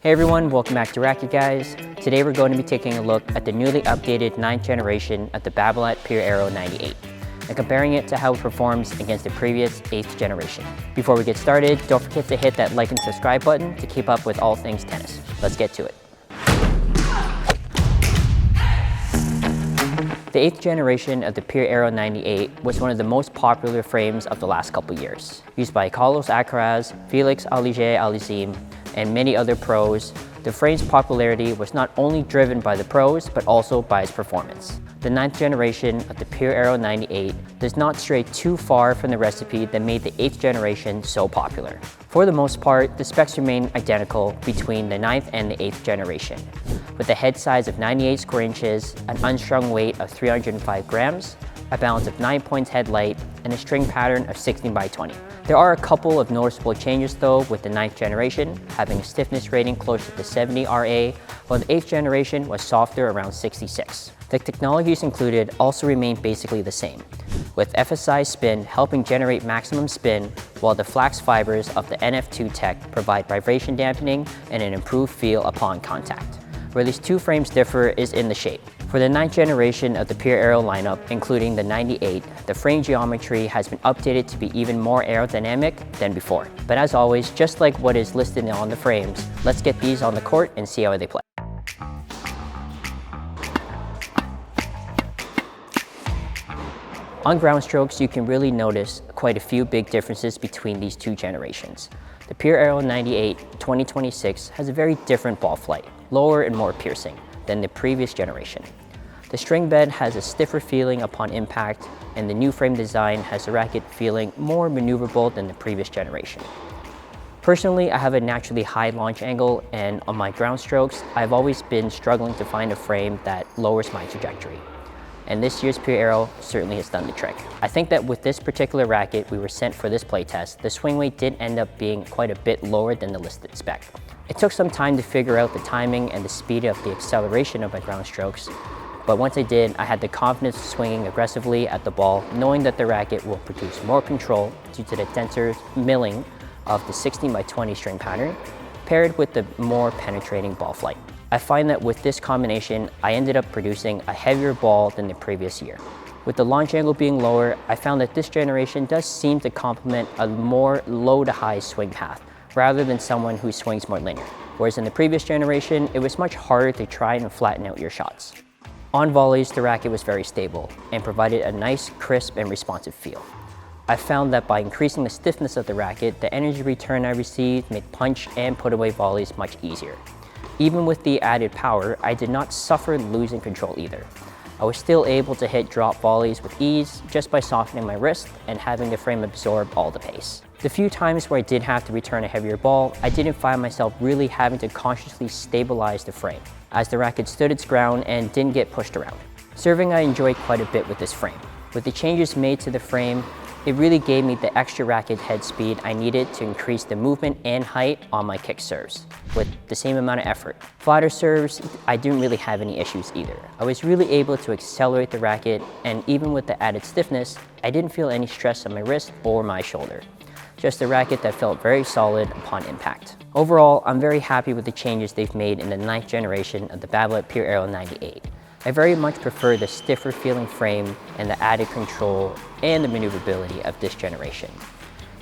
Hey everyone, welcome back to Racquet Guys. Today we're going to be taking a look at the newly updated 9th generation of the Babolat Pure Aero 98 and comparing it to how it performs against the previous 8th generation. Before we get started, don't forget to hit that like and subscribe button to keep up with all things tennis. Let's get to it. The 8th generation of the Pure Aero 98 was one of the most popular frames of the last couple years. Used by Carlos Alcaraz, Felix Auger-Aliassime, and many other pros, the frame's popularity was not only driven by the pros, but also by its performance. The 9th generation of the Pure Aero 98 does not stray too far from the recipe that made the 8th generation so popular. For the most part, the specs remain identical between the 9th and the 8th generation, with a head size of 98 square inches, an unstrung weight of 305 grams, a balance of 9 points headlight, and a string pattern of 16 by 20. There are a couple of noticeable changes though, with the 9th generation having a stiffness rating closer to 70 RA, while the 8th generation was softer around 66. The technologies included also remain basically the same, with FSI spin helping generate maximum spin, while the flax fibers of the NF2 tech provide vibration dampening and an improved feel upon contact. Where these two frames differ is in the shape. For the 9th generation of the Pure Aero lineup, including the 98, the frame geometry has been updated to be even more aerodynamic than before. But as always, just like what is listed on the frames, let's get these on the court and see how they play. On ground strokes, you can really notice quite a few big differences between these two generations. The Pure Aero 98 2026 has a very different ball flight, lower and more piercing than the previous generation. The string bed has a stiffer feeling upon impact, and the new frame design has the racket feeling more maneuverable than the previous generation. Personally, I have a naturally high launch angle, and on my ground strokes, I've always been struggling to find a frame that lowers my trajectory. And this year's Pure Aero certainly has done the trick. I think that with this particular racket we were sent for this playtest, the swing weight did end up being quite a bit lower than the listed spec. It took some time to figure out the timing and the speed of the acceleration of my ground strokes, but once I did, I had the confidence of swinging aggressively at the ball, knowing that the racket will produce more control due to the denser milling of the 16 by 20 string pattern, paired with the more penetrating ball flight. I find that with this combination, I ended up producing a heavier ball than the previous year. With the launch angle being lower, I found that this generation does seem to complement a more low to high swing path, rather than someone who swings more linear. Whereas in the previous generation, it was much harder to try and flatten out your shots. On volleys, the racket was very stable and provided a nice, crisp, and responsive feel. I found that by increasing the stiffness of the racket, the energy return I received made punch and put away volleys much easier. Even with the added power, I did not suffer losing control either. I was still able to hit drop volleys with ease just by softening my wrist and having the frame absorb all the pace. The few times where I did have to return a heavier ball, I didn't find myself really having to consciously stabilize the frame, as the racket stood its ground and didn't get pushed around. Serving I enjoyed quite a bit with this frame. With the changes made to the frame, it really gave me the extra racket head speed I needed to increase the movement and height on my kick serves with the same amount of effort. Flatter serves, I didn't really have any issues either. I was really able to accelerate the racket, and even with the added stiffness, I didn't feel any stress on my wrist or my shoulder. Just a racket that felt very solid upon impact. Overall, I'm very happy with the changes they've made in the 9th generation of the Babolat Pure Aero 98. I very much prefer the stiffer feeling frame and the added control and the maneuverability of this generation.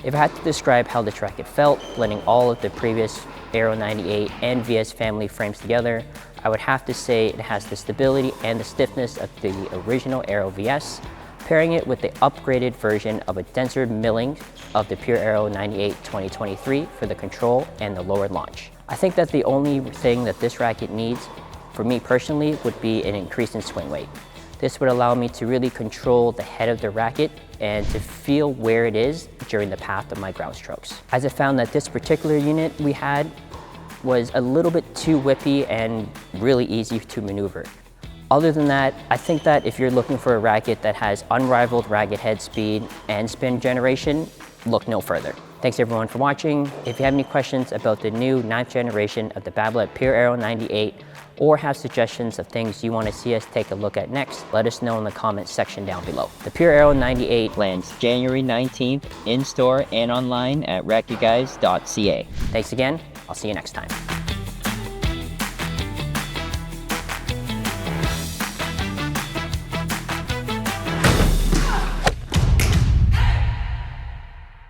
If I had to describe how this racket felt, blending all of the previous Aero 98 and VS family frames together, I would have to say it has the stability and the stiffness of the original Aero VS, pairing it with the upgraded version of a denser milling of the Pure Aero 98 2023 for the control and the lower launch. I think that the only thing that this racket needs, for me personally, would be an increase in swing weight. This would allow me to really control the head of the racket and to feel where it is during the path of my ground strokes. As I found that this particular unit we had was a little bit too whippy and really easy to maneuver. Other than that, I think that if you're looking for a racket that has unrivaled racket head speed and spin generation, look no further. Thanks everyone for watching. If you have any questions about the new 9th generation of the Babolat Pure Aero 98 or have suggestions of things you want to see us take a look at next, let us know in the comments section down below. The Pure Aero 98 lands January 19th in store and online at RacquetGuys.ca. Thanks again. I'll see you next time.